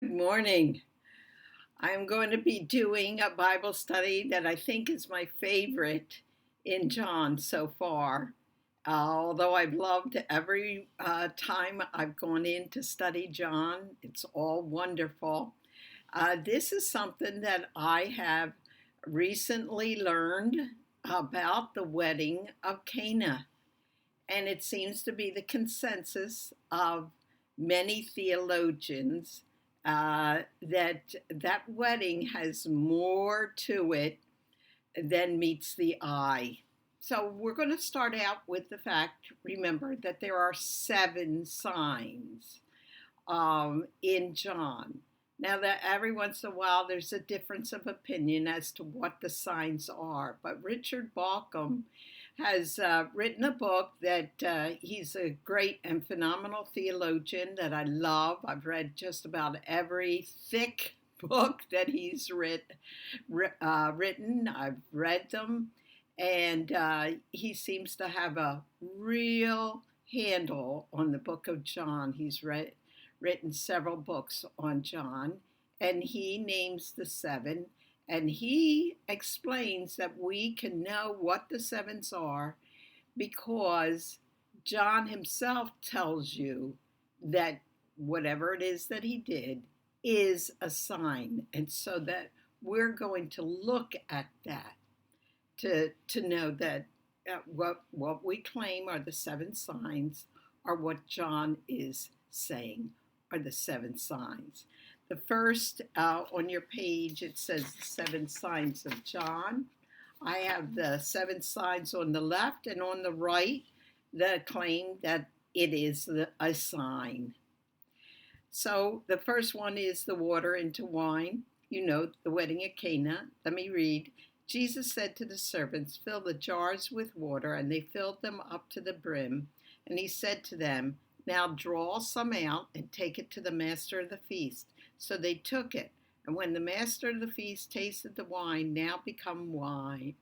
Good morning. I'm going to be doing a Bible study that I think is my favorite in John so far. Although I've loved every time I've gone in to study John, it's all wonderful. This is something that I have recently learned about the wedding of Cana, and it seems to be the consensus of many theologians that wedding has more to it than meets the eye. So we're going to start out with the fact, remember, that there are seven signs in John. Now, that every once in a while there's a difference of opinion as to what the signs are, but Richard Bauckham has written a book that he's a great and phenomenal theologian that I love. I've read just about every thick book that he's written. I've read them, and he seems to have a real handle on the book of John. He's written several books on John, and he names the seven. And he explains that we can know what the sevens are because John himself tells you that whatever it is that he did is a sign. And so that we're going to look at that to know that what we claim are the seven signs are what John is saying are the seven signs. The first on your page, it says the seven signs of John. I have the seven signs on the left, and on the right, the claim that it is a sign. So the first one is the water into wine. You know, the wedding at Cana. Let me read. Jesus said to the servants, "Fill the jars with water," and they filled them up to the brim. And he said to them, "Now draw some out and take it to the master of the feast." So they took it. And when the master of the feast tasted the water now become wine.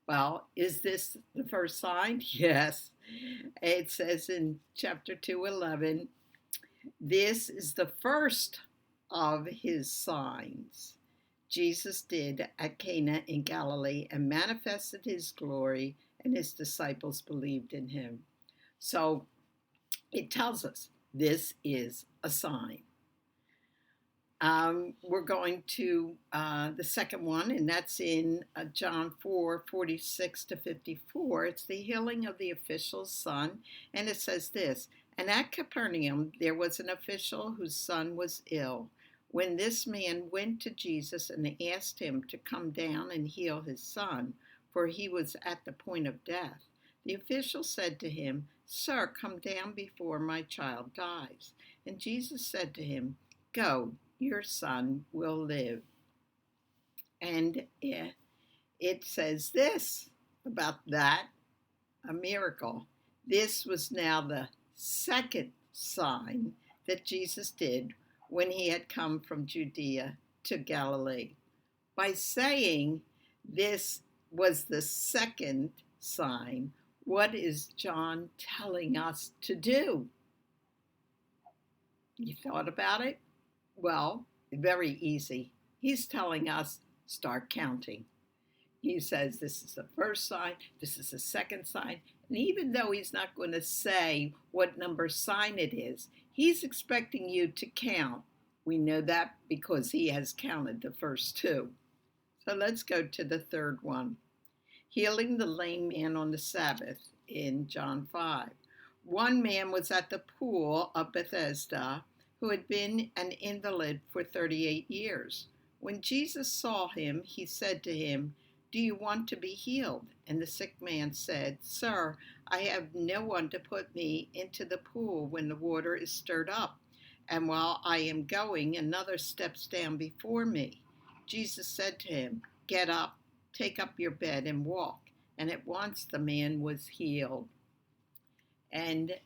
Well, is this the first sign? Yes. It says in chapter 2:11, this is the first of his signs Jesus did at Cana in Galilee and manifested his glory, and his disciples believed in him. So it tells us this is a sign. We're going to the second one, and that's in John 4:46 to 54. It's the healing of the official's son, and it says this. And at Capernaum there was an official whose son was ill. When this man went to Jesus and asked him to come down and heal his son, for he was at the point of death, the official said to him, "Sir, come down before my child dies." And Jesus said to him, "Go, your son will live." And it says this about that, a miracle. This was now the second sign that Jesus did when he had come from Judea to Galilee. By saying this was the second sign, what is John telling us to do? You thought about it? Well, very easy. He's telling us start counting. He says this is the first sign, this is the second sign, and even though he's not going to say what number sign it is, he's expecting you to count. We know that because he has counted the first two. So let's go to the third one. Healing the lame man on the Sabbath in John 5. One man was at the pool of Bethesda who had been an invalid for 38 years. When Jesus saw him, he said to him, "Do you want to be healed?" And the sick man said, "Sir, I have no one to put me into the pool when the water is stirred up, and while I am going, another steps down before me." Jesus said to him, "Get up, take up your bed and walk." And at once the man was healed. And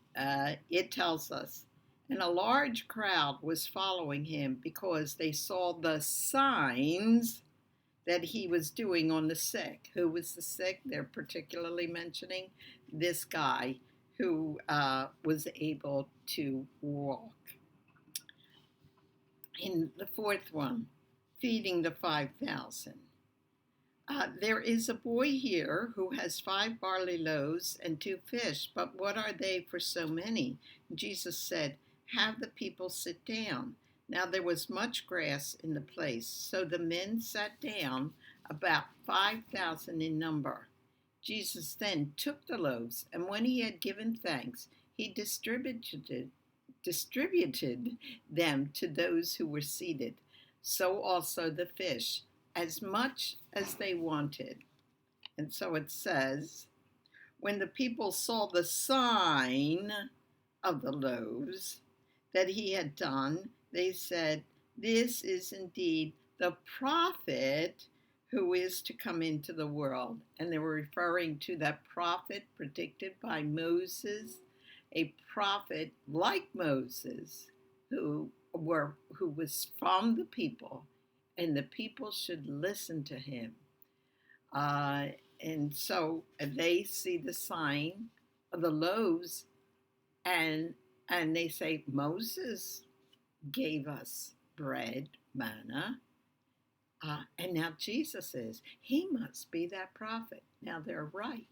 it tells us, and a large crowd was following him because they saw the signs that he was doing on the sick. Who was the sick? They're particularly mentioning this guy who was able to walk. In the fourth one, feeding the 5,000. There is a boy here who has 5 barley loaves and 2 fish, but what are they for so many? Jesus said, have the people sit down. Now there was much grass in the place, so the men sat down, about 5,000 in number. Jesus then took the loaves, and when he had given thanks, he distributed them to those who were seated. So also the fish, as much as they wanted. And so it says, when the people saw the sign of the loaves that he had done, they said, this is indeed the prophet who is to come into the world. And they were referring to that prophet predicted by Moses, a prophet like Moses who was from the people, and the people should listen to him. And so they see the sign of the loaves, and they say, Moses gave us bread, manna, and now Jesus is. He must be that prophet. Now they're right.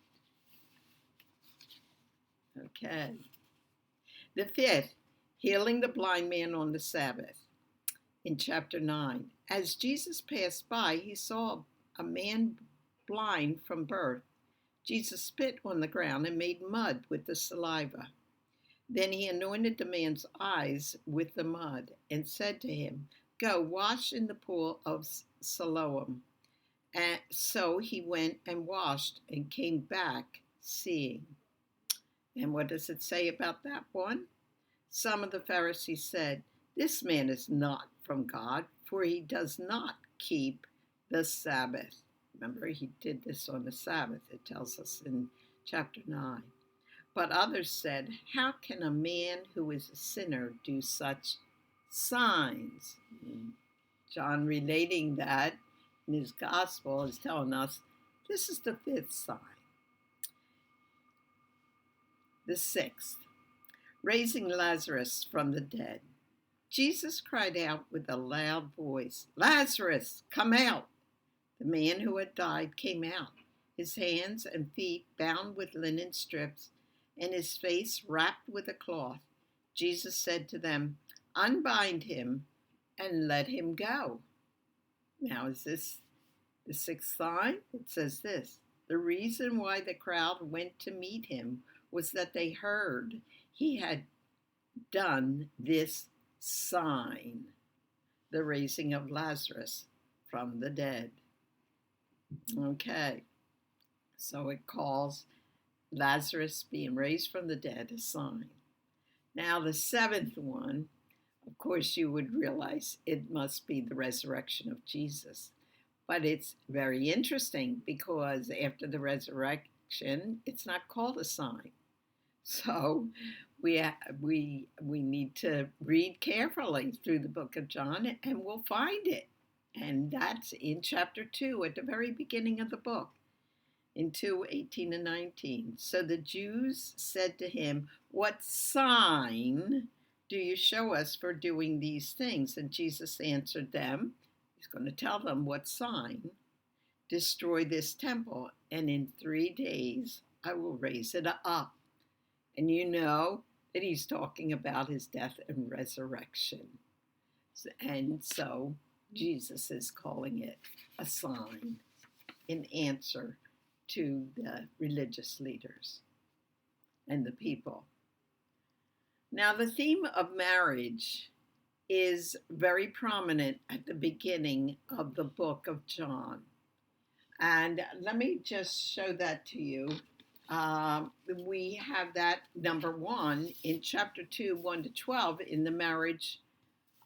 Okay. The fifth, healing the blind man on the Sabbath. In chapter 9, as Jesus passed by, he saw a man blind from birth. Jesus spit on the ground and made mud with the saliva. Then he anointed the man's eyes with the mud and said to him, go wash in the pool of Siloam. And so he went and washed and came back seeing. And what does it say about that one? Some of the Pharisees said, this man is not from God, for he does not keep the Sabbath. Remember, he did this on the Sabbath, it tells us in chapter 9. But others said, how can a man who is a sinner do such signs? John, relating that in his gospel, is telling us this is the fifth sign. The sixth, raising Lazarus from the dead. Jesus cried out with a loud voice, Lazarus, come out! The man who had died came out, his hands and feet bound with linen strips, and his face wrapped with a cloth. Jesus said to them, unbind him and let him go. Now, is this the sixth sign? It says this, the reason why the crowd went to meet him was that they heard he had done this sign, the raising of Lazarus from the dead. Okay, so it calls Lazarus being raised from the dead a sign. Now the seventh one, of course you would realize it must be the resurrection of Jesus. But it's very interesting because after the resurrection, it's not called a sign. So we need to read carefully through the book of John, and we'll find it. And that's in chapter 2 at the very beginning of the book, in 2:18 and 19. So the Jews said to him, what sign do you show us for doing these things? And Jesus answered them, he's going to tell them what sign, destroy this temple, and in 3 days I will raise it up. And you know that he's talking about his death and resurrection. And so Jesus is calling it a sign in answer to the religious leaders and the people. Now, the theme of marriage is very prominent at the beginning of the book of John. And let me just show that to you. We have that number 1 in chapter 2, 1-12, in the marriage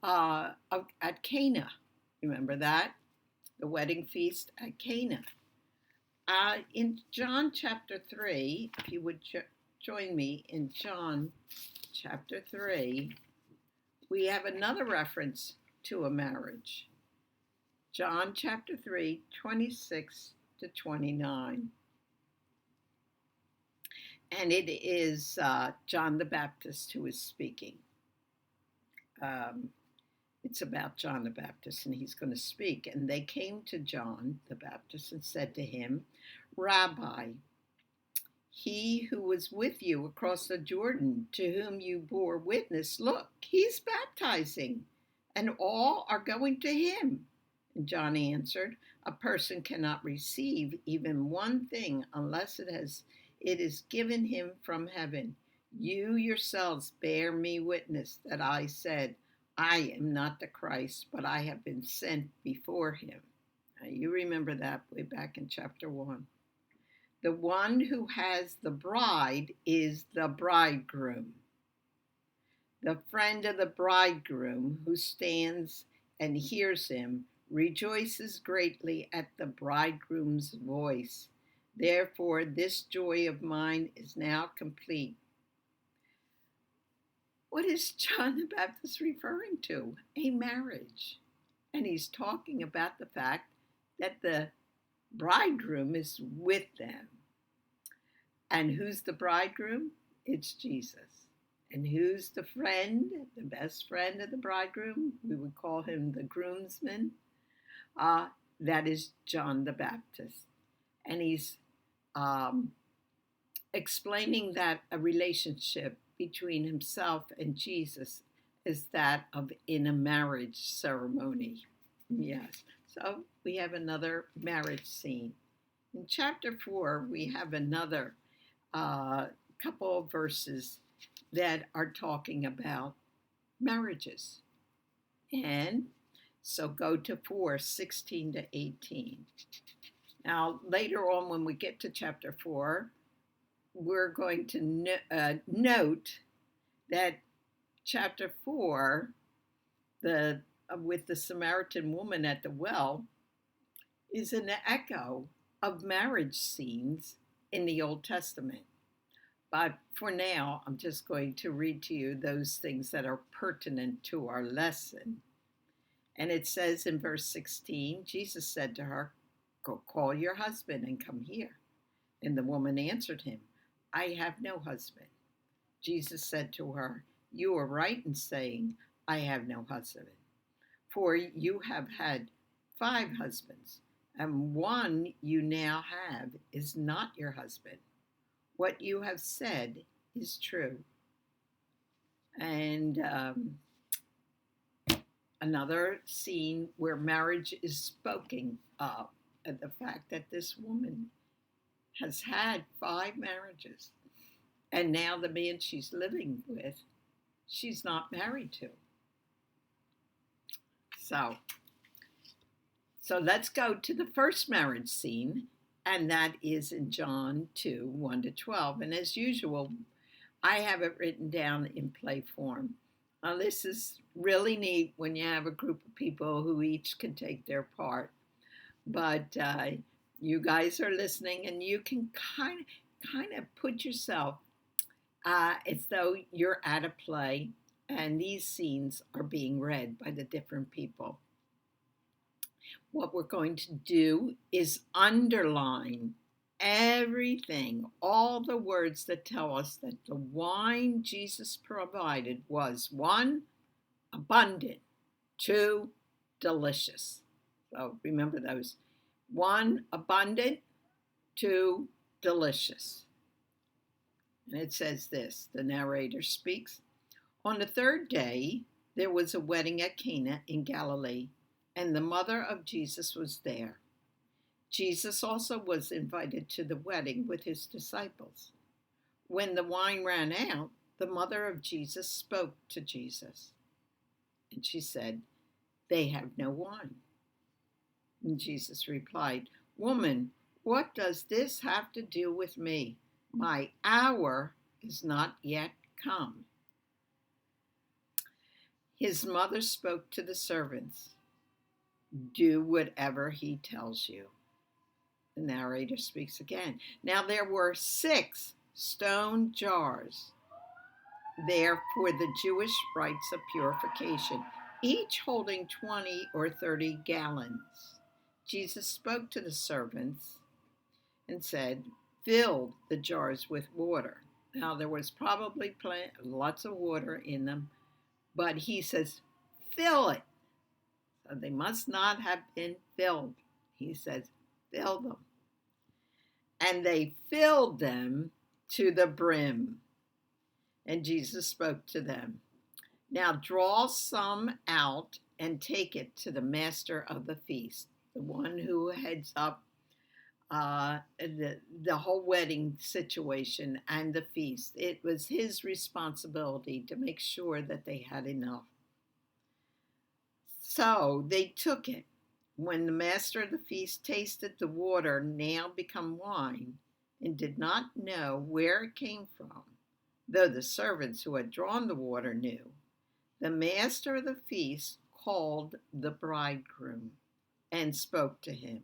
at Cana. Remember that? The wedding feast at Cana. In John chapter 3, if you would join me in John chapter 3, we have another reference to a marriage. John chapter 3, 26-29. And it is John the Baptist who is speaking. Um, it's about John the Baptist, and he's going to speak. And they came to John the Baptist and said to him, Rabbi, he who was with you across the Jordan, to whom you bore witness, look, he's baptizing, and all are going to him. And John answered, a person cannot receive even one thing unless it is given him from heaven. You yourselves bear me witness that I said, I am not the Christ, but I have been sent before him. Now, you remember that way back in chapter 1. The one who has the bride is the bridegroom. The friend of the bridegroom who stands and hears him rejoices greatly at the bridegroom's voice. Therefore, this joy of mine is now complete. What is John the Baptist referring to? A marriage. And he's talking about the fact that the bridegroom is with them. And who's the bridegroom? It's Jesus. And who's the friend, the best friend of the bridegroom? We would call him the groomsman. That is John the Baptist. And he's explaining that a relationship between himself and Jesus is that of in a marriage ceremony. Yes. So we have another marriage scene. In chapter 4, we have another couple of verses that are talking about marriages. And so go to 4:16 to 18. Now, later on when we get to chapter 4, we're going to note that chapter 4, with the Samaritan woman at the well, is an echo of marriage scenes in the Old Testament. But for now, I'm just going to read to you those things that are pertinent to our lesson. And it says in verse 16, Jesus said to her, go call your husband and come here. And the woman answered him, I have no husband. Jesus said to her, you are right in saying, I have no husband. For you have had 5 husbands, and one you now have is not your husband. What you have said is true. And another scene where marriage is spoken of, the fact that this woman has had 5 marriages, and now the man she's living with, she's not married to. So let's go to the first marriage scene, and that is in John 2, 1 to 12. And as usual, I have it written down in play form. Now, this is really neat when you have a group of people who each can take their part. But you guys are listening, and you can kind of put yourself as though you're at a play, and these scenes are being read by the different people. What we're going to do is underline everything, all the words that tell us that the wine Jesus provided was 1, abundant, 2, delicious. So remember those. 1, abundant, 2, delicious. And it says this, the narrator speaks. On the 3rd day, there was a wedding at Cana in Galilee, and the mother of Jesus was there. Jesus also was invited to the wedding with his disciples. When the wine ran out, the mother of Jesus spoke to Jesus. And she said, they have no wine. And Jesus replied, woman, what does this have to do with me? My hour is not yet come. His mother spoke to the servants. Do whatever he tells you. The narrator speaks again. Now there were 6 stone jars there for the Jewish rites of purification, each holding 20 or 30 gallons. Jesus spoke to the servants and said, filled the jars with water. Now, there was probably lots of water in them, but he says, fill it. So they must not have been filled. He says, fill them. And they filled them to the brim. And Jesus spoke to them. Now draw some out and take it to the master of the feast, the one who heads up the whole wedding situation and the feast. It was his responsibility to make sure that they had enough. So they took it. When the master of the feast tasted the water now become wine, and did not know where it came from, though the servants who had drawn the water knew, the master of the feast called the bridegroom and spoke to him.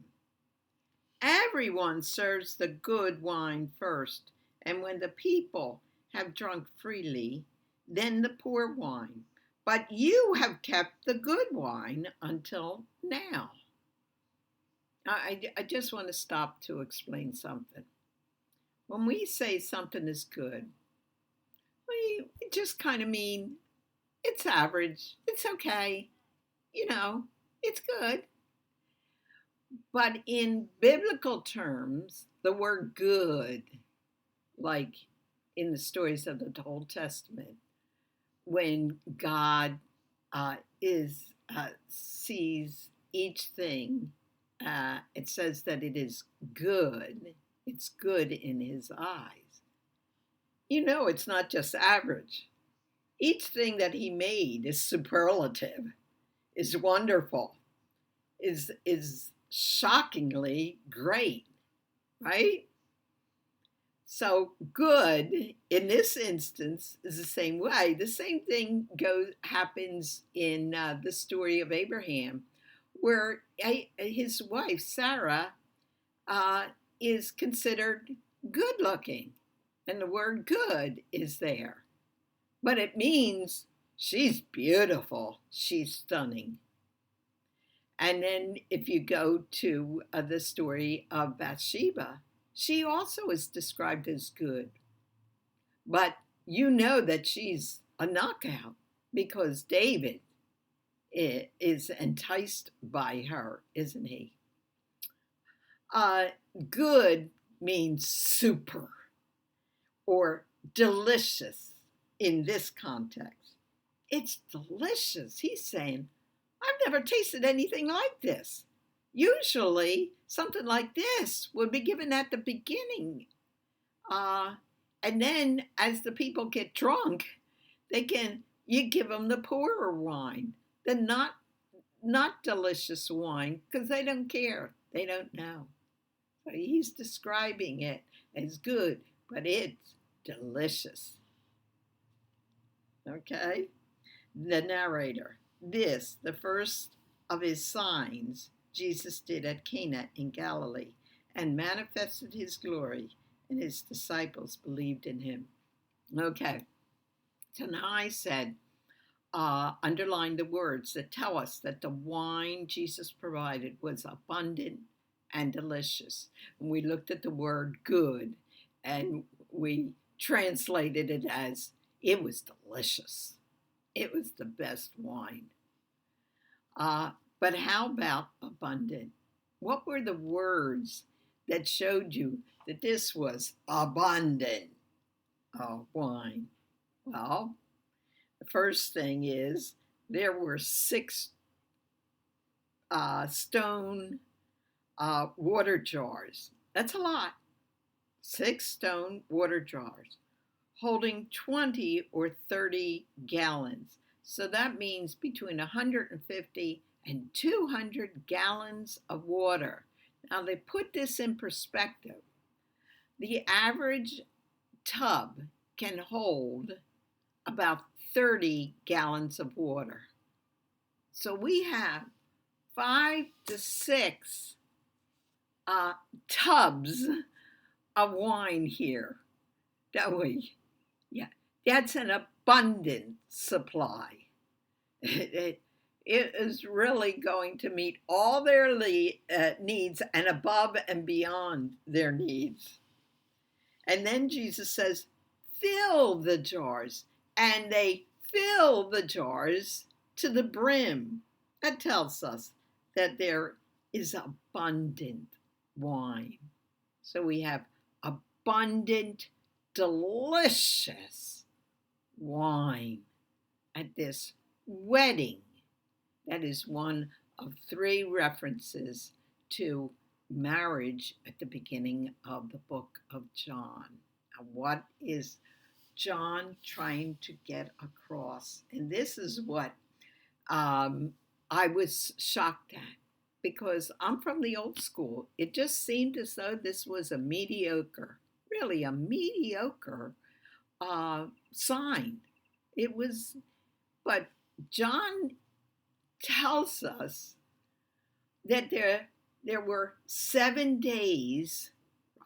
Everyone serves the good wine first, and when the people have drunk freely, then the poor wine. But you have kept the good wine until now. I just want to stop to explain something. When we say something is good, we just kind of mean it's average, it's okay, it's good. But in biblical terms, the word good, like in the stories of the Old Testament, when God sees each thing, it says that it is good. It's good in his eyes. It's not just average. Each thing that he made is superlative, is wonderful, is shockingly great, right? So good in this instance is the same way. The same thing happens in the story of Abraham, where his wife Sarah is considered good looking, and the word good is there, but it means she's beautiful, she's stunning. And then if you go to the story of Bathsheba, she also is described as good. But that she's a knockout because David is enticed by her, isn't he? Good means super or delicious in this context. It's delicious. He's saying, I've never tasted anything like this. Usually, something like this would be given at the beginning. And then, as the people get drunk, you give them the poorer wine, the not delicious wine, because they don't care. They don't know. So he's describing it as good, but it's delicious. Okay? The narrator. This, the first of his signs, Jesus did at Cana in Galilee, and manifested his glory, and his disciples believed in him. Okay, so now I said, underline the words that tell us that the wine Jesus provided was abundant and delicious. And we looked at the word good, and we translated it as it was delicious. It was the best wine. But how about abundant? What were the words that showed you that this was abundant wine? Well, the first thing is there were 6 stone water jars. That's a lot. 6 stone water jars holding 20 or 30 gallons. So that means between 150 and 200 gallons of water. Now they put this in perspective. The average tub can hold about 30 gallons of water. So we have 5 to 6 tubs of wine here, don't we? Yeah, that's an abundant supply. It is really going to meet all their needs and above and beyond their needs. And then Jesus says, fill the jars. And they fill the jars to the brim. That tells us that there is abundant wine. So we have abundant, delicious wine at this wedding. That is one of 3 references to marriage at the beginning of the book of John. Now, what is John trying to get across? And this is what I was shocked at, because I'm from the old school. It just seemed as though this was a mediocre, really a mediocre sign. It was, but John tells us that there were 7 days,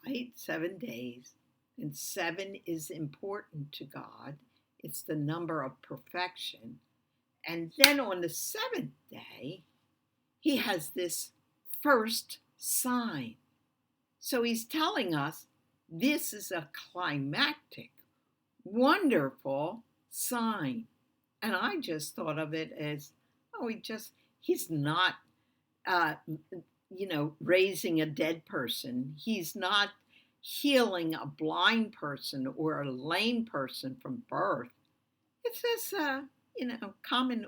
right? 7 days. And 7 is important to God. It's the number of perfection. And then on the 7th day, he has this first sign. So he's telling us this is a climactic, wonderful sign. And I just thought of it as, he's not, raising a dead person. He's not healing a blind person or a lame person from birth. It's just, common,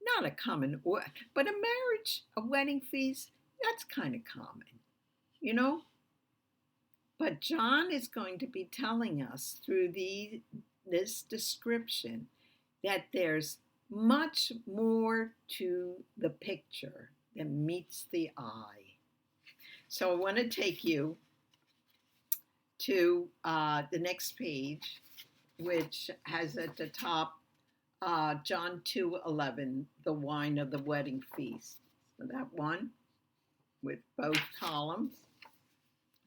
not a common, but a marriage, a wedding feast, that's kind of common. But John is going to be telling us through this description that there's much more to the picture than meets the eye. So I want to take you to the next page, which has at the top John 2:11, the wine of the wedding feast. So that one with both columns.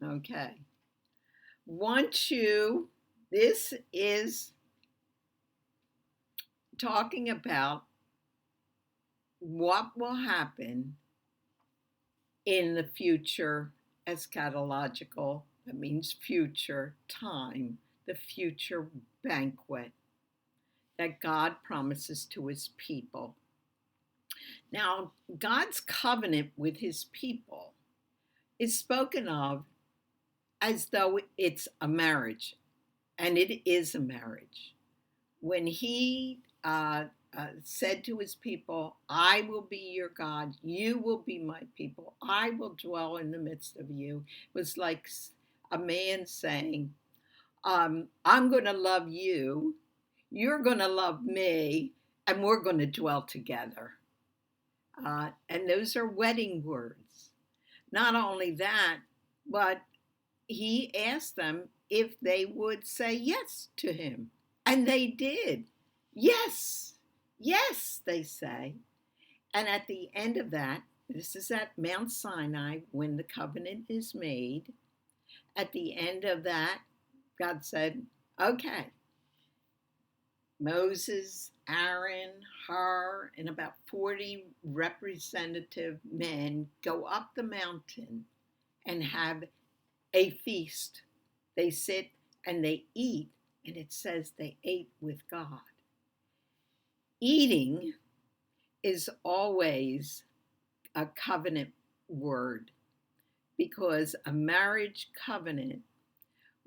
Okay. This is talking about what will happen in the future eschatological, that means future time, the future banquet that God promises to his people. Now, God's covenant with his people is spoken of as though it's a marriage, and it is a marriage. When he said to his people, I will be your God, you will be my people, I will dwell in the midst of you. It was like a man saying, I'm going to love you, you're going to love me, and we're going to dwell together. And those are wedding words. Not only that, but he asked them if they would say yes to him. And they did. Yes, yes, they say. And at the end of that, this is at Mount Sinai when the covenant is made. At the end of that, God said, okay, Moses, Aaron, Hur, and about 40 representative men go up the mountain and have a feast. They sit and they eat, and it says they ate with God. Eating is always a covenant word, because a marriage covenant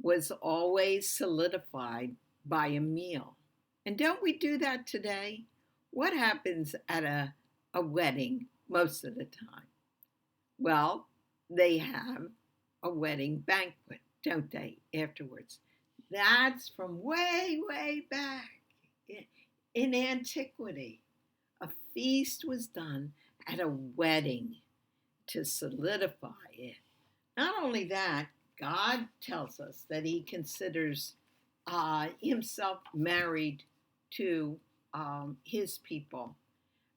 was always solidified by a meal. And don't we do that today? What happens at a wedding most of the time? Well, they have a wedding banquet, don't they, afterwards? That's from way, way back in antiquity. A feast was done at a wedding to solidify it. Not only that, God tells us that he considers himself married to his people.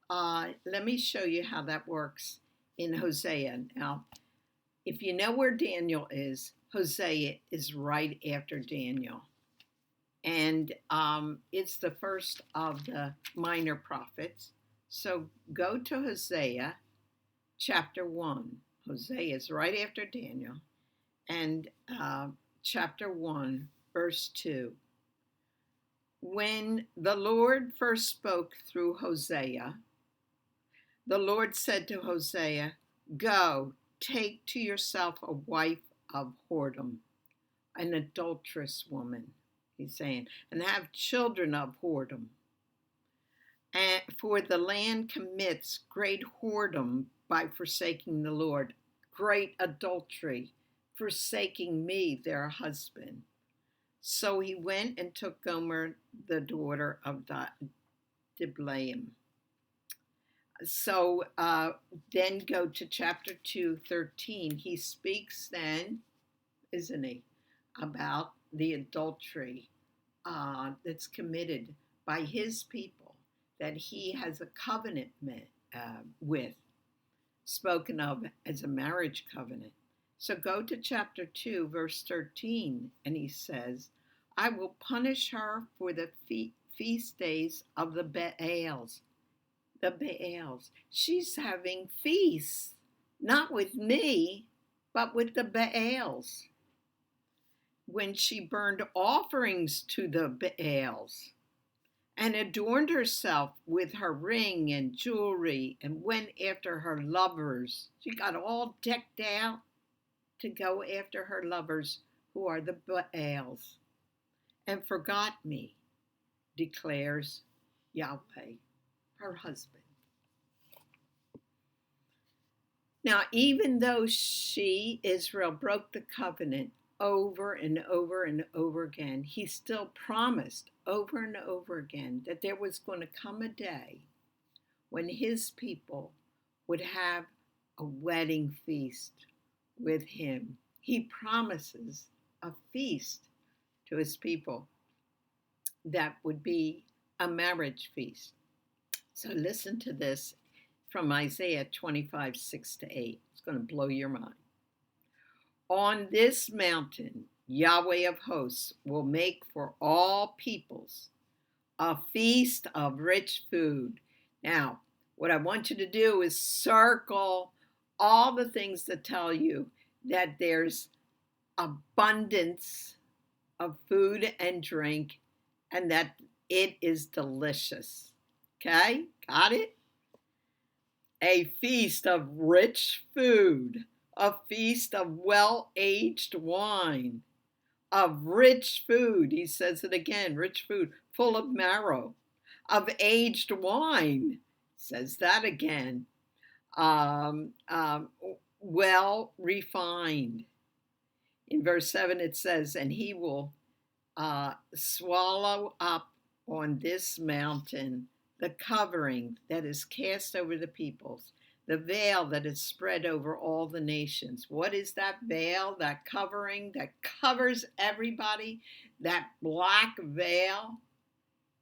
Let me show you how that works in Hosea. Now, if you know where Daniel is, Hosea is right after Daniel. And it's the first of the minor prophets. So go to Hosea chapter 1. Hosea is right after Daniel. And chapter 1, verse 2. When the Lord first spoke through Hosea, the Lord said to Hosea, "Go, take to yourself a wife of whoredom, an adulterous woman," he's saying, "and have children of whoredom. And for the land commits great whoredom by forsaking the Lord, great adultery, forsaking me, their husband." So he went and took Gomer, the daughter of Diblaim. So then go to chapter 2:13. He speaks then, isn't he, about the adultery that's committed by his people that he has a covenant with, spoken of as a marriage covenant. So go to chapter 2, verse 13, and he says, "I will punish her for the feast days of the Baals." The Baals. She's having feasts, not with me, but with the Baals. When she burned offerings to the Baals and adorned herself with her ring and jewelry and went after her lovers. She got all decked out to go after her lovers, who are the Baals, and forgot me, declares Yahweh, her husband. Now, even though she, Israel, broke the covenant over and over and over again, he still promised over and over again that there was going to come a day when his people would have a wedding feast with him. He promises a feast to his people that would be a marriage feast. So listen to this from Isaiah 25, 6-8. It's going to blow your mind. "On this mountain, Yahweh of hosts will make for all peoples a feast of rich food." Now, what I want you to do is circle all the things that tell you that there's abundance of food and drink and that it is delicious. Okay? Got it? A feast of rich food, a feast of well-aged wine, of rich food, he says it again, rich food, full of marrow, of aged wine, says that again, well refined. In verse 7 it says, "And he will swallow up on this mountain the covering that is cast over the peoples, the veil that is spread over all the nations." What is that veil, that covering that covers everybody? That black veil,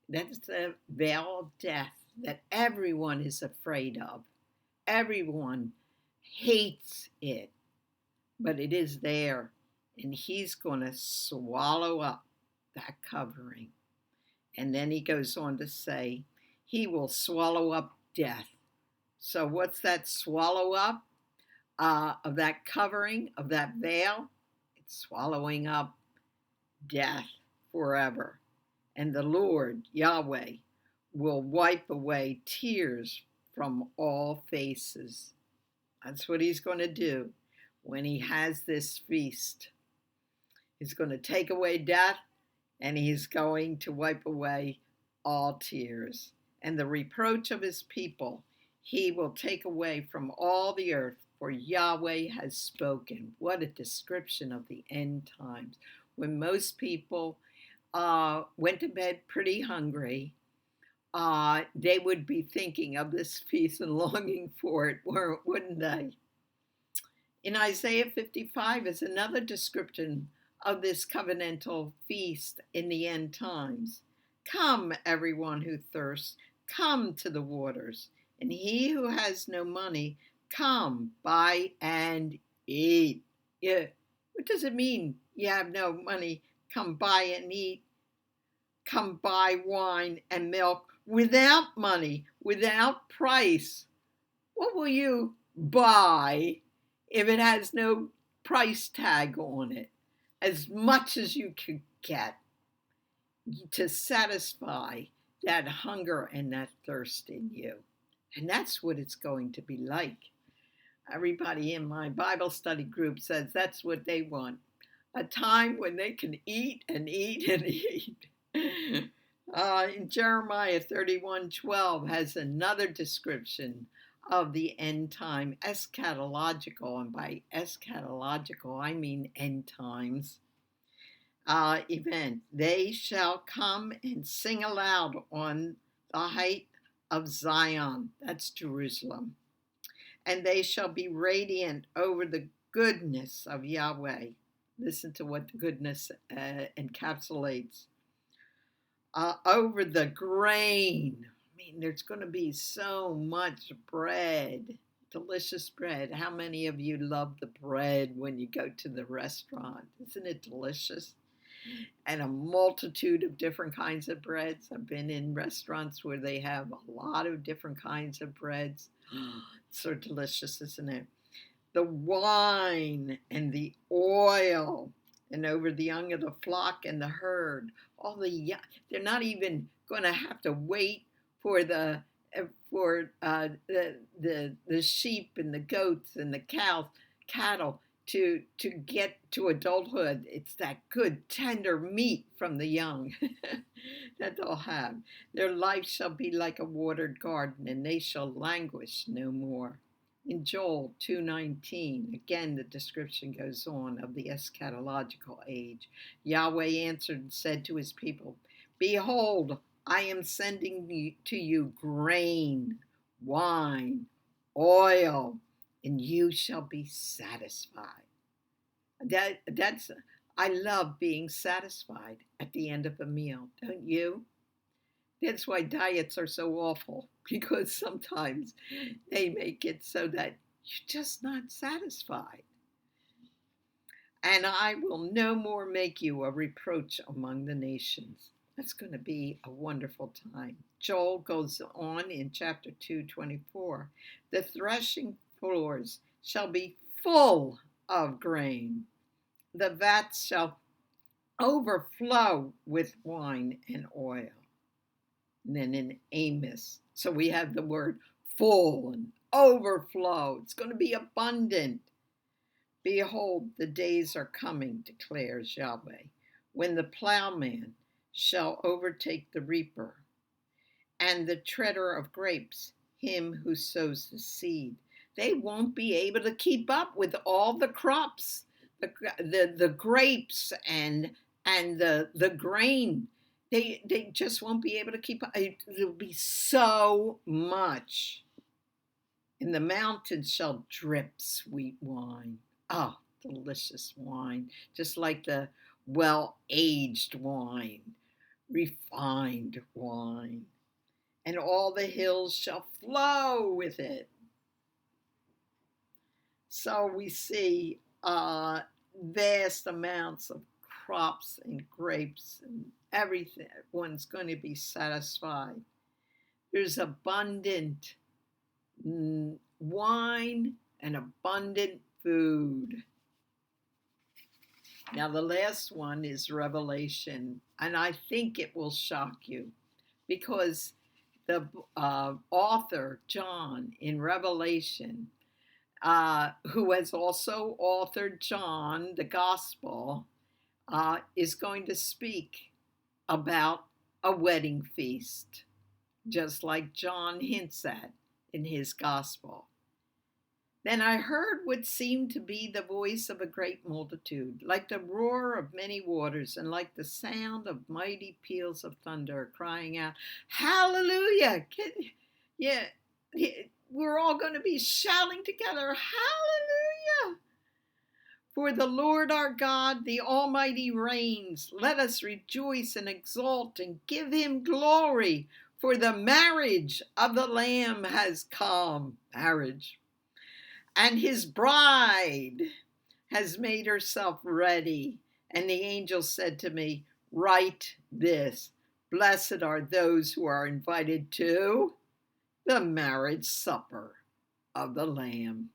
that's the veil of death that everyone is afraid of. Everyone hates it, but it is there, and he's going to swallow up that covering. And then he goes on to say, he will swallow up death. So what's that swallow up of that covering, of that veil? It's swallowing up death forever. And the Lord, Yahweh, will wipe away tears from all faces. That's what he's going to do when he has this feast. He's going to take away death, and he's going to wipe away all tears. And the reproach of his people he will take away from all the earth, for Yahweh has spoken. What a description of the end times, when most people went to bed pretty hungry. They would be thinking of this feast and longing for it, wouldn't they? In Isaiah 55 is another description of this covenantal feast in the end times. "Come, everyone who thirsts, come to the waters, and he who has no money, come, buy and eat." Yeah. What does it mean you have no money? Come buy and eat. Come buy wine and milk without money, without price. What will you buy if it has no price tag on it? as much as you could get to satisfy that hunger and that thirst in you. And that's what it's going to be like. Everybody in my Bible study group says that's what they want, a time when they can eat and eat and eat. In Jeremiah 31:12 has another description of the end time, eschatological, and by eschatological I mean end times event. They shall come and sing aloud on the height of Zion, that's Jerusalem, and they shall be radiant over the goodness of Yahweh. Listen to what the goodness encapsulates. Over the grain. I mean, there's going to be so much bread, delicious bread. How many of you love the bread when you go to the restaurant? Isn't it delicious? And a multitude of different kinds of breads. I've been in restaurants where they have a lot of different kinds of breads. It's so delicious, isn't it? The wine and the oil, and over the young of the flock and the herd. They're not even going to have to wait for the sheep and the goats and the cattle to get to adulthood. It's that good tender meat from the young that they'll have. Their life shall be like a watered garden, and they shall languish no more. In Joel 2:19, again the description goes on of the eschatological age. Yahweh answered and said to his people, behold, I am sending to you grain, wine, oil, and you shall be satisfied. I love being satisfied at the end of a meal, don't you? That's why diets are so awful, because sometimes they make it so that you're just not satisfied. And I will no more make you a reproach among the nations. That's going to be a wonderful time. Joel goes on in chapter 2:24. The threshing floors shall be full of grain. The vats shall overflow with wine and oil. And then in Amos, so we have the word full and overflow. It's going to be abundant. Behold, the days are coming, declares Yahweh, when the plowman shall overtake the reaper, and the treader of grapes, him who sows the seed. They won't be able to keep up with all the crops, the grapes and the grain. They just won't be able to keep up. There'll be so much. And the mountains shall drip sweet wine. Oh, delicious wine. Just like the well-aged wine, refined wine. And all the hills shall flow with it. So we see vast amounts of crops and grapes and everything. Everyone's going to be satisfied. There's abundant wine and abundant food. Now the last one is Revelation, and I think it will shock you, because the author, John, in Revelation, who has also authored John, the Gospel, is going to speak about a wedding feast, just like John hints at in his Gospel. Then I heard what seemed to be the voice of a great multitude, like the roar of many waters, and like the sound of mighty peals of thunder, crying out, Hallelujah! We're all going to be shouting together, Hallelujah! For the Lord our God, the Almighty reigns. Let us rejoice and exult and give him glory, for the marriage of the Lamb has come. Marriage. And his bride has made herself ready. And the angel said to me, write this, blessed are those who are invited to the marriage supper of the Lamb.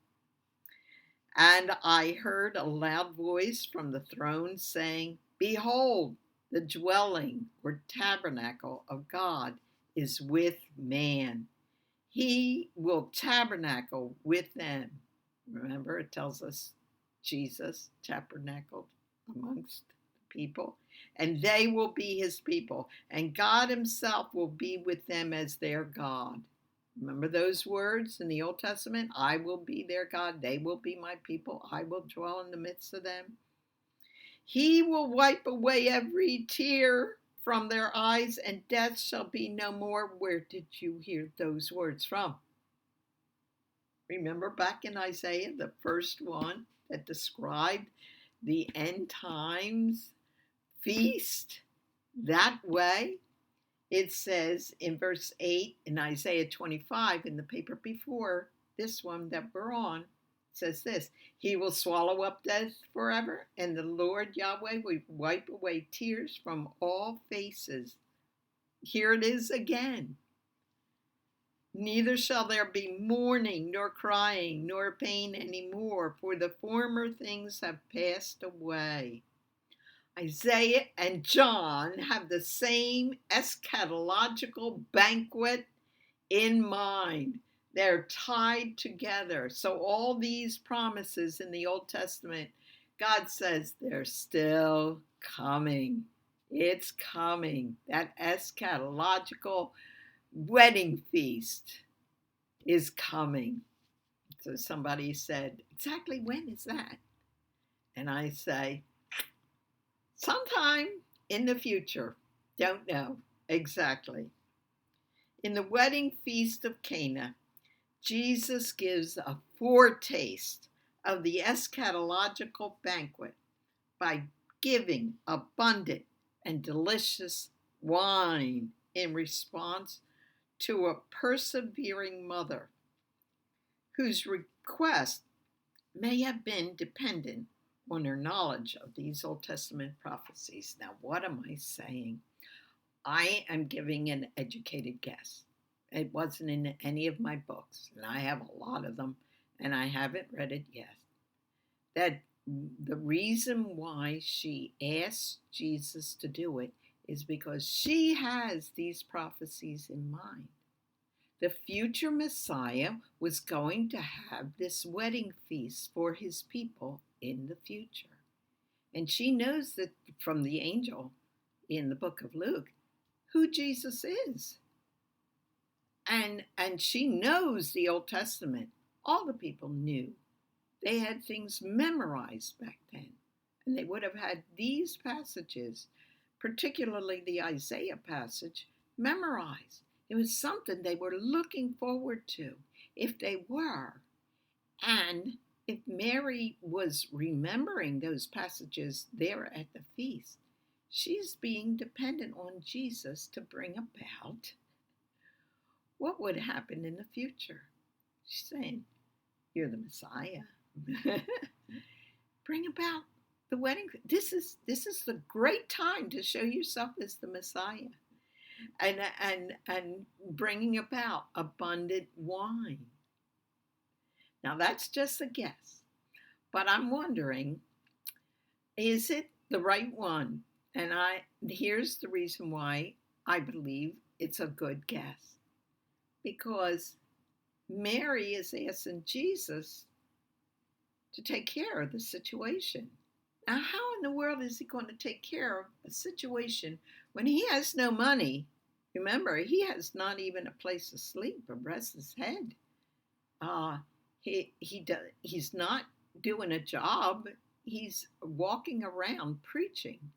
And I heard a loud voice from the throne saying, "Behold, the dwelling or tabernacle of God is with man. He will tabernacle with them." Remember, it tells us Jesus tabernacled amongst the people. "And they will be his people, and God himself will be with them as their God." Remember those words in the Old Testament? "I will be their God, they will be my people, I will dwell in the midst of them." "He will wipe away every tear from their eyes, and death shall be no more." Where did you hear those words from? Remember back in Isaiah, the first one that described the end times feast that way? It says in verse 8 in Isaiah 25, in the paper before this one that we're on, it says this: "He will swallow up death forever, and the Lord Yahweh will wipe away tears from all faces." Here it is again. "Neither shall there be mourning, nor crying, nor pain any more, for the former things have passed away." Isaiah and John have the same eschatological banquet in mind. They're tied together. So all these promises in the Old Testament, God says they're still coming. It's coming. That eschatological wedding feast is coming. So somebody said, "Exactly when is that?" And I say, sometime in the future. Don't know exactly. In the wedding feast of Cana, Jesus gives a foretaste of the eschatological banquet by giving abundant and delicious wine in response to a persevering mother whose request may have been dependent on her knowledge of these Old Testament prophecies. Now, what am I saying? I am giving an educated guess. It wasn't in any of my books, and I have a lot of them, and I haven't read it yet. That the reason why she asked Jesus to do it is because she has these prophecies in mind. The future Messiah was going to have this wedding feast for his people in the future. And she knows that from the angel in the book of Luke who Jesus is. And she knows the Old Testament. All the people knew. They had things memorized back then. And they would have had these passages, particularly the Isaiah passage, memorized. It was something they were looking forward to, if they were. And if Mary was remembering those passages there at the feast, she's being dependent on Jesus to bring about what would happen in the future. She's saying, "You're the Messiah." Bring about the wedding. This is the great time to show yourself as the Messiah. And bringing about abundant wine. Now that's just a guess, but I'm wondering, is it the right one? And here's the reason why I believe it's a good guess, because Mary is asking Jesus to take care of the situation. Now, how in the world is he going to take care of a situation when he has no money? Remember, he has not even a place to sleep or rest his head. He's not doing a job. He's walking around preaching.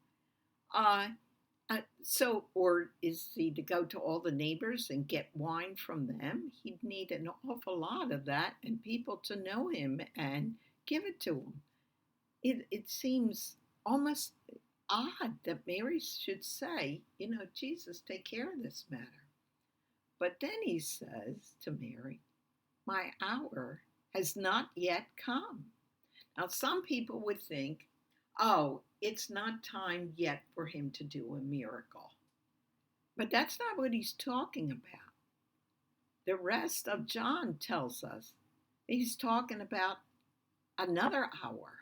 Or is he to go to all the neighbors and get wine from them? He'd need an awful lot of that and people to know him and give it to him. It seems almost odd that Mary should say, "Jesus, take care of this matter." But then he says to Mary, "My hour has not yet come." Now, some people would think, oh, it's not time yet for him to do a miracle. But that's not what he's talking about. The rest of John tells us he's talking about another hour.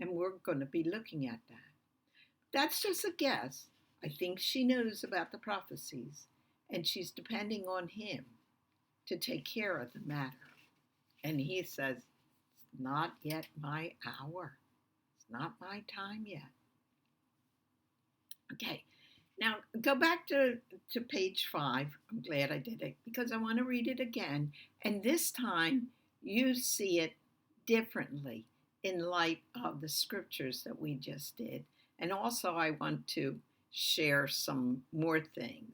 And we're going to be looking at that. That's just a guess. I think she knows about the prophecies, and she's depending on him to take care of the matter. And he says, it's not yet my hour. It's not my time yet. Okay, now go back to page 5. I'm glad I did it because I want to read it again. And this time you see it differently in light of the scriptures that we just did. And also I want to share some more things.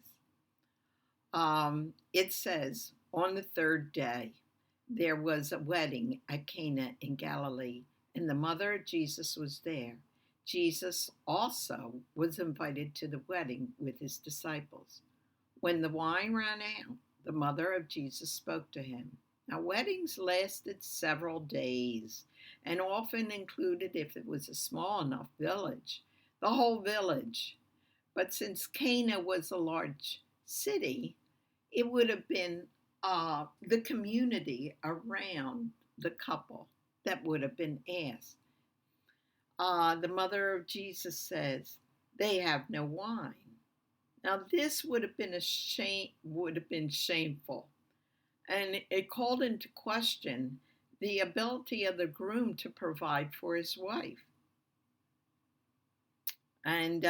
It says, on the third day, there was a wedding at Cana in Galilee, and the mother of Jesus was there. Jesus also was invited to the wedding with his disciples. When the wine ran out, the mother of Jesus spoke to him. Now, weddings lasted several days and often included, if it was a small enough village, the whole village. But since Cana was a large city, it would have been the community around the couple that would have been asked. The mother of Jesus says, they have no wine. Now this would have been shameful. And it called into question the ability of the groom to provide for his wife. And,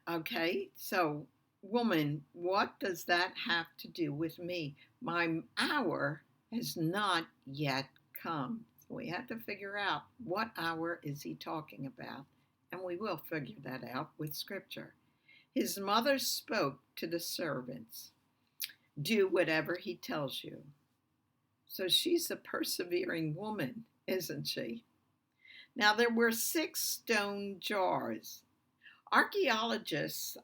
okay, so woman, what does that have to do with me? My hour has not yet come. So we have to figure out what hour is he talking about. And we will figure that out with scripture. His mother spoke to the servants. Do whatever he tells you. So she's a persevering woman, isn't she? Now there were 6 stone jars. Archaeologists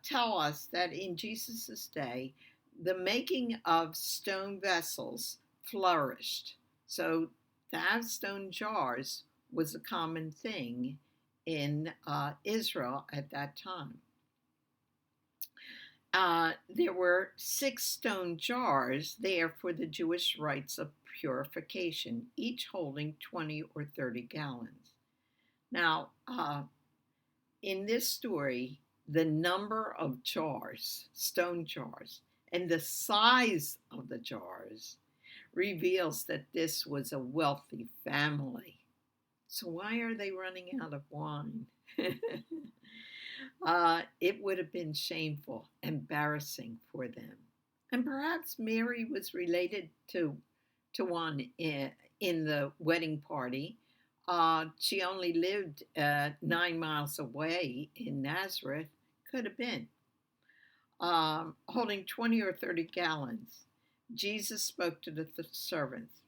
tell us that in Jesus' day, the making of stone vessels flourished. So to have stone jars was a common thing in Israel at that time. There were 6 stone jars there for the Jewish rites of purification, each holding 20 or 30 gallons. Now, in this story, the number of jars, stone jars, and the size of the jars reveals that this was a wealthy family. So why are they running out of wine? It would have been shameful, embarrassing for them. And perhaps Mary was related to one in the wedding party. She only lived 9 miles away in Nazareth. Could have been. Holding 20 or 30 gallons. Jesus spoke to the servants.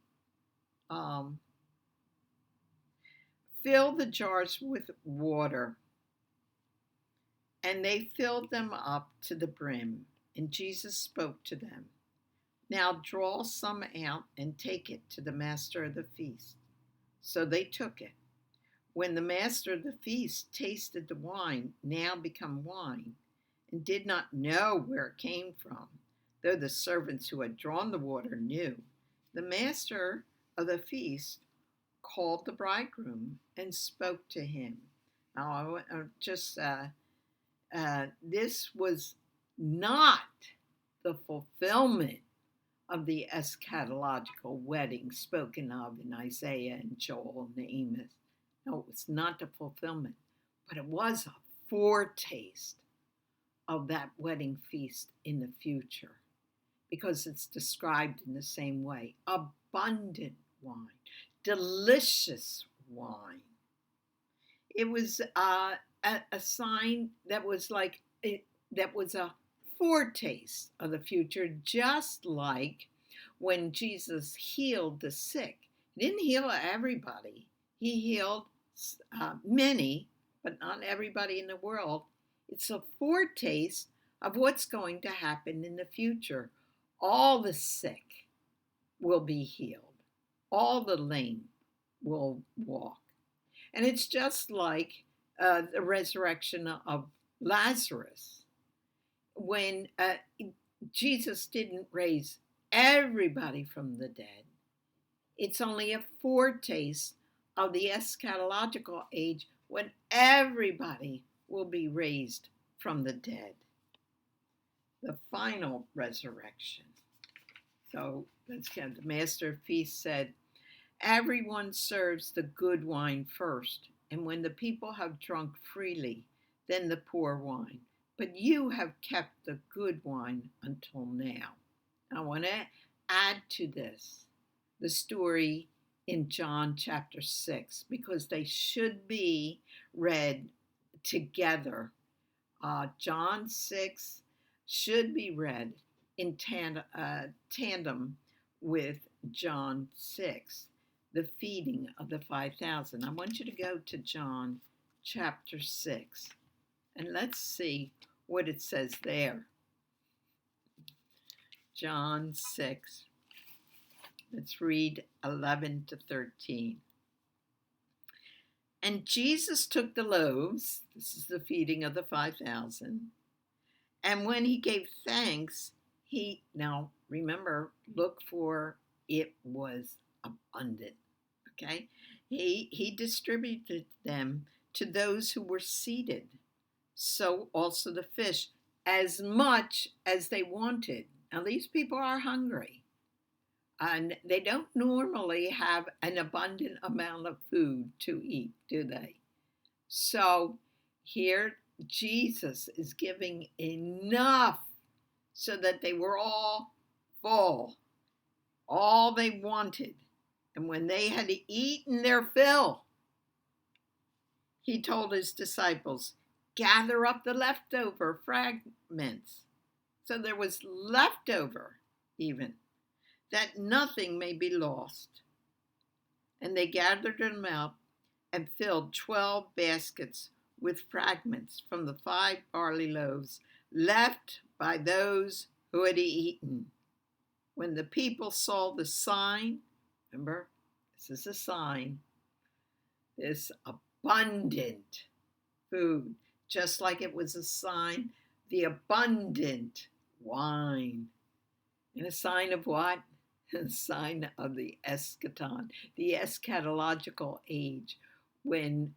Fill the jars with water. And they filled them up to the brim. And Jesus spoke to them. Now draw some out and take it to the master of the feast. So they took it. When the master of the feast tasted the wine, now become wine, and did not know where it came from, though the servants who had drawn the water knew, the master of the feast called the bridegroom and spoke to him. Now, this was not the fulfillment of the eschatological wedding spoken of in Isaiah and Joel and Amos. No, it was not the fulfillment, but it was a foretaste of that wedding feast in the future, because it's described in the same way. Abundant wine, delicious wine. It was a sign that was that was a foretaste of the future, just like when Jesus healed the sick. He didn't heal everybody. He healed many, but not everybody in the world. It's a foretaste of what's going to happen in the future. All the sick will be healed. All the lame will walk. And it's just like the resurrection of Lazarus. When Jesus didn't raise everybody from the dead, It's only a foretaste of the eschatological age when everybody will be raised from the dead. The final resurrection. So let's get the master of feast said, everyone serves the good wine first, and when the people have drunk freely, then the poor wine. But you have kept the good wine until now. I want to add to this the story in John chapter 6 because they should be read together. John 6 should be read in tandem with John 6, the feeding of the 5,000. I want you to go to John chapter 6 and let's see what it says there. John 6. Let's read 11 to 13. And Jesus took the loaves, this is the feeding of the 5,000, and when he gave thanks, now remember, look for it was abundant, okay? He distributed them to those who were seated, so also the fish, as much as they wanted. Now these people are hungry. And they don't normally have an abundant amount of food to eat, do they? So here Jesus is giving enough so that they were all full, all they wanted. And when they had eaten their fill, he told his disciples, gather up the leftover fragments. So there was leftover even, that nothing may be lost. And they gathered them up and filled 12 baskets with fragments from the 5 barley loaves left by those who had eaten. When the people saw the sign, remember, this is a sign, this abundant food, just like it was a sign, the abundant wine. And a sign of what? A sign of the eschaton, the eschatological age, when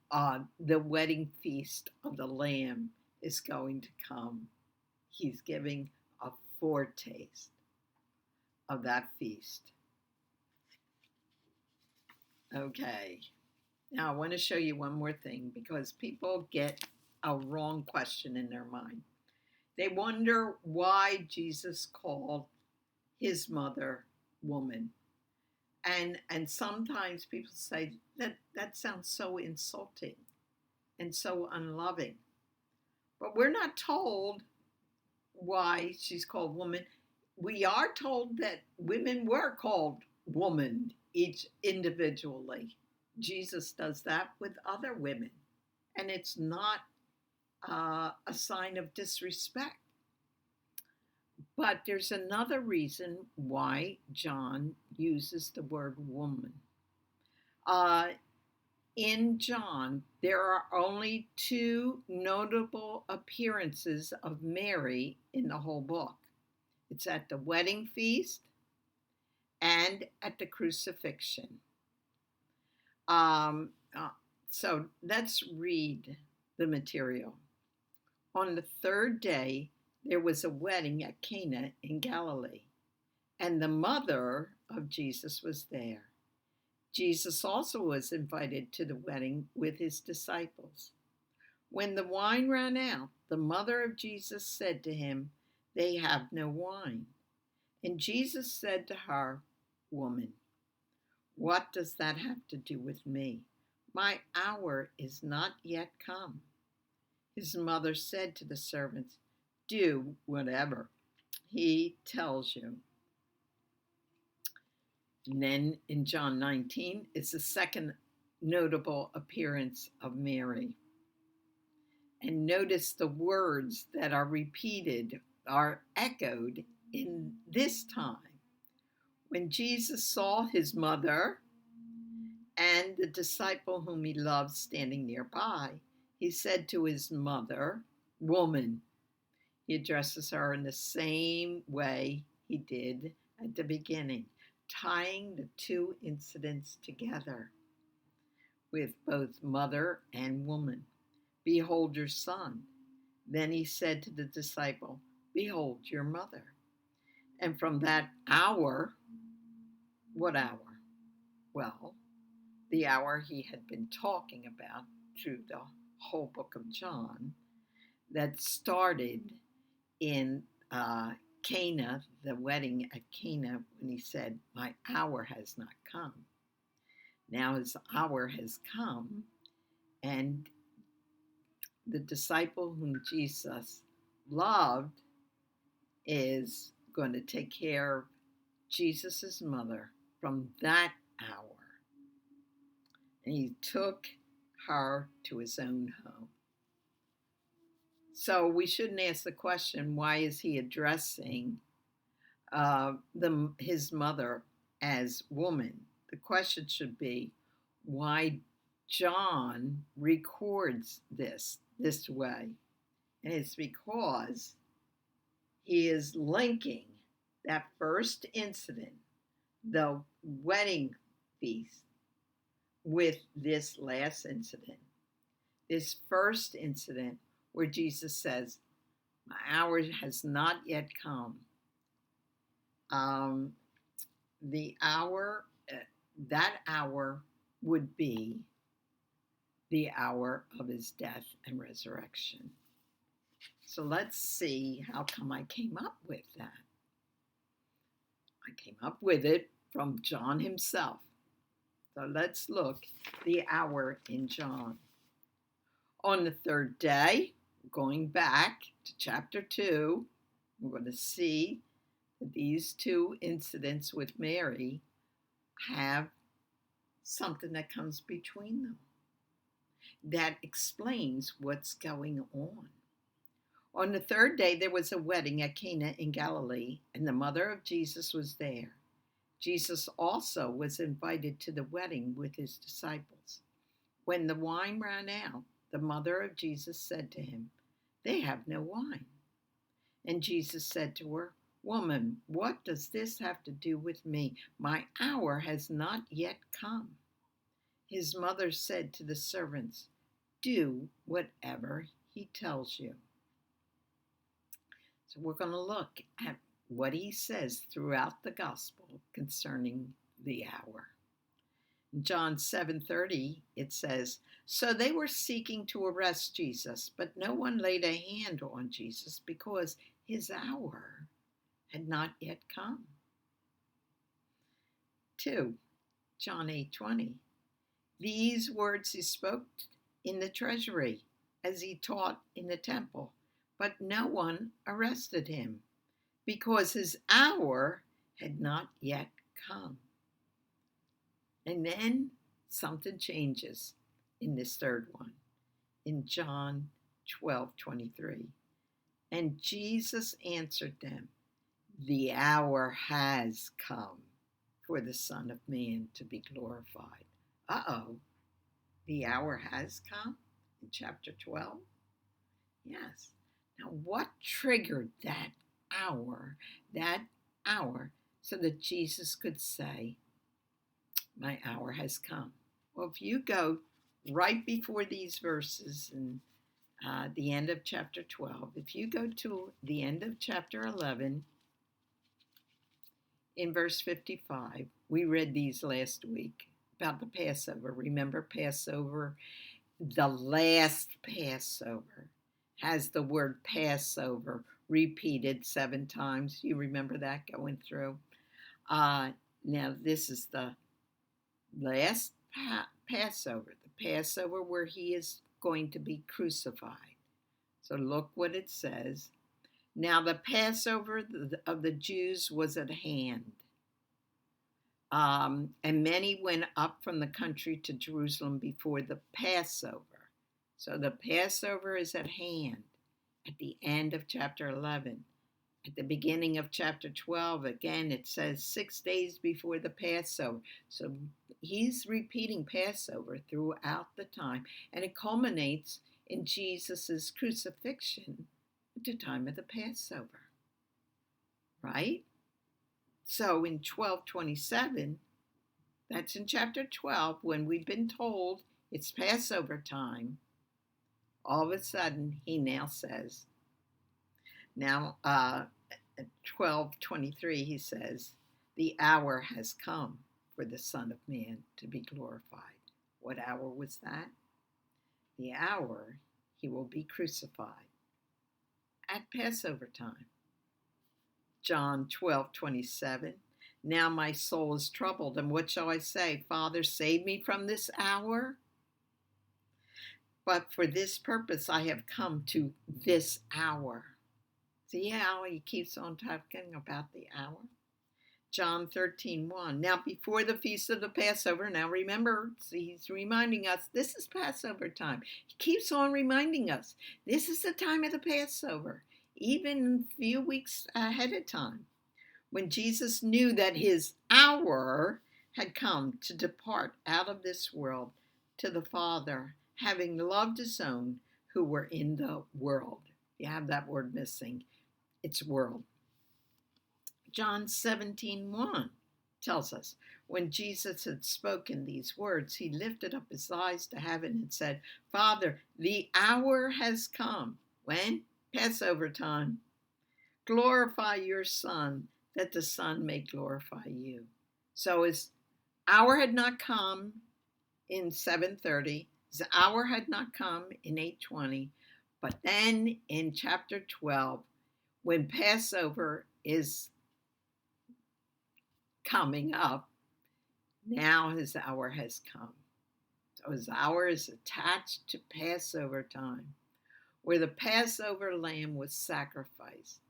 the wedding feast of the Lamb is going to come. He's giving a foretaste of that feast. Okay, now I want to show you one more thing because people get a wrong question in their mind. They wonder why Jesus called his mother woman. And sometimes people say that sounds so insulting and so unloving. But we're not told why she's called woman. We are told that women were called woman each individually. Jesus does that with other women. And it's not a sign of disrespect. But there's another reason why John uses the word woman. In John, there are only 2 notable appearances of Mary in the whole book. It's at the wedding feast and at the crucifixion. So let's read the material. On the 3rd day, there was a wedding at Cana in Galilee, and the mother of Jesus was there. Jesus also was invited to the wedding with his disciples. When the wine ran out, the mother of Jesus said to him, "They have no wine." And Jesus said to her, "Woman, what does that have to do with me? My hour is not yet come." His mother said to the servants, "Do whatever he tells you." And then in John 19, it's the second notable appearance of Mary. And notice the words that are repeated, are echoed in this time. When Jesus saw his mother and the disciple whom he loved standing nearby, he said to his mother, "Woman." He addresses her in the same way he did at the beginning. tying the two incidents together with both mother and woman. Behold your son. Then he said to the disciple, behold your mother. And from that hour, what hour? Well, the hour he had been talking about through the whole book of John, that started in Cana, the wedding at Cana, when he said, my hour has not come. Now his hour has come, and the disciple whom Jesus loved is going to take care of Jesus' mother from that hour. And he took her to his own home. So we shouldn't ask the question, why is he addressing his mother as woman? The question should be, why John records this way. And it's because he is linking that first incident, the wedding feast, with this last incident. This first incident where Jesus says, my hour has not yet come. The hour, that hour would be the hour of his death and resurrection. So let's see how come I came up with that. I came up with it from John himself. So let's look the hour in John. On the third day, going back to chapter 2, we're going to see that these two incidents with Mary have something that comes between them that explains what's going on. On the third day, there was a wedding at Cana in Galilee, and the mother of Jesus was there. Jesus also was invited to the wedding with his disciples. When the wine ran out, the mother of Jesus said to him, they have no wine. And Jesus said to her, woman, what does this have to do with me? My hour has not yet come. His mother said to the servants, do whatever he tells you. So we're going to look at what he says throughout the gospel concerning the hour. In John 7:30, it says, so they were seeking to arrest Jesus, but no one laid a hand on Jesus because his hour had not yet come. 2, John 8:20. These words he spoke in the treasury as he taught in the temple, but no one arrested him because his hour had not yet come. And then something changes in this third one, in John 12:23. And Jesus answered them, the hour has come for the Son of Man to be glorified. The hour has come in chapter 12? Yes. Now, what triggered that hour, so that Jesus could say, my hour has come? Well, if you go right before these verses in the end of chapter 12, if you go to the end of chapter 11, in verse 55, we read these last week about the Passover. Remember Passover? The last Passover has the word Passover repeated 7 times. You remember that going through? Now, this is the last Passover, the Passover where he is going to be crucified. So look what it says. Now the Passover of the Jews was at hand. And many went up from the country to Jerusalem before the Passover. So the Passover is at hand at the end of chapter 11. At the beginning of chapter 12, again, it says 6 days before the Passover. So he's repeating Passover throughout the time. And it culminates in Jesus' crucifixion at the time of the Passover. Right? So in 12:27, that's in chapter 12, when we've been told it's Passover time, all of a sudden he now says, now at 12:23 he says, the hour has come for the Son of Man to be glorified. What hour was that? The hour he will be crucified at Passover time. John 12:27. Now my soul is troubled, and what shall I say? Father, save me from this hour? But for this purpose I have come to this hour. See how he keeps on talking about the hour? John 13:1. Now before the feast of the Passover, now remember, he's reminding us, this is Passover time. He keeps on reminding us, this is the time of the Passover, even a few weeks ahead of time, when Jesus knew that his hour had come to depart out of this world to the Father, having loved his own who were in the world. You have that word missing. It's world. John 17:1 tells us, when Jesus had spoken these words, he lifted up his eyes to heaven and said, Father, the hour has come. When? Passover time. Glorify your Son, that the Son may glorify you. So his hour had not come in 7:30. His hour had not come in 8:20. But then in chapter 12, when Passover is coming up, now his hour has come. So his hour is attached to Passover time, where the Passover lamb was sacrificed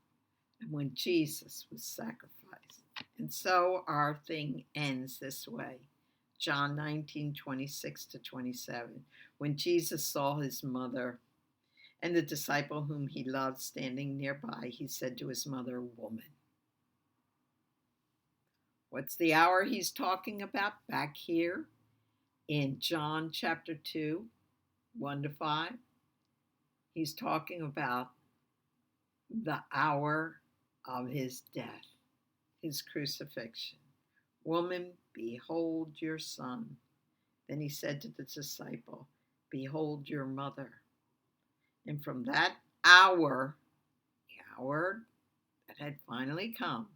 and when Jesus was sacrificed. And so our thing ends this way. John 19:26-27. When Jesus saw his mother and the disciple whom he loved standing nearby, he said to his mother, Woman. What's the hour he's talking about back here in John chapter 2, 1-5? He's talking about the hour of his death, his crucifixion. Woman, behold your son. Then he said to the disciple, Behold your mother. And from that hour, the hour that had finally come,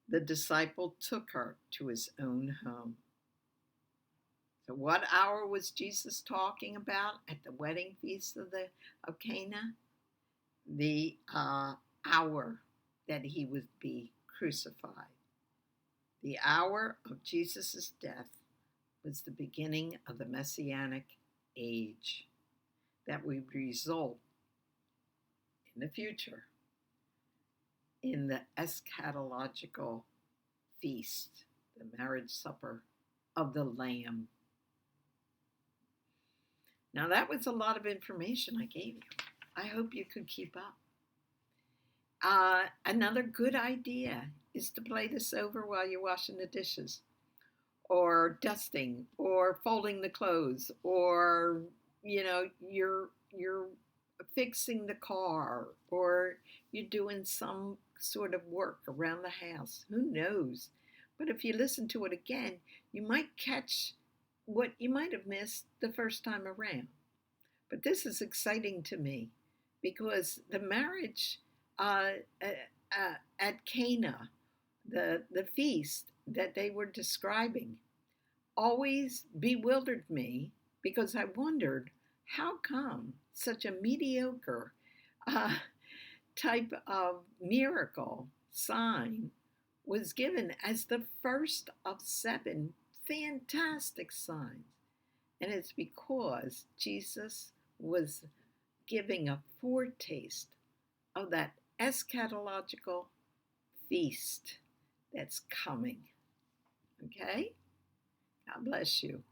the disciple took her to his own home. So what hour was Jesus talking about at the wedding feast of Cana? The hour that he would be crucified. The hour of Jesus' death was the beginning of the Messianic age that would result in the future in the eschatological feast, the marriage supper of the Lamb. Now that was a lot of information I gave you. I hope you could keep up. Another good idea is to play this over while you're washing the dishes, or dusting, or folding the clothes, or you're fixing the car, or you're doing some sort of work around the house. Who knows? But if you listen to it again, you might catch what you might have missed the first time around. But this is exciting to me because the marriage at Cana, the feast that they were describing, always bewildered me because I wondered, how come such a mediocre type of miracle sign was given as the first of 7 fantastic signs? And it's because Jesus was giving a foretaste of that eschatological feast that's coming. Okay? God bless you.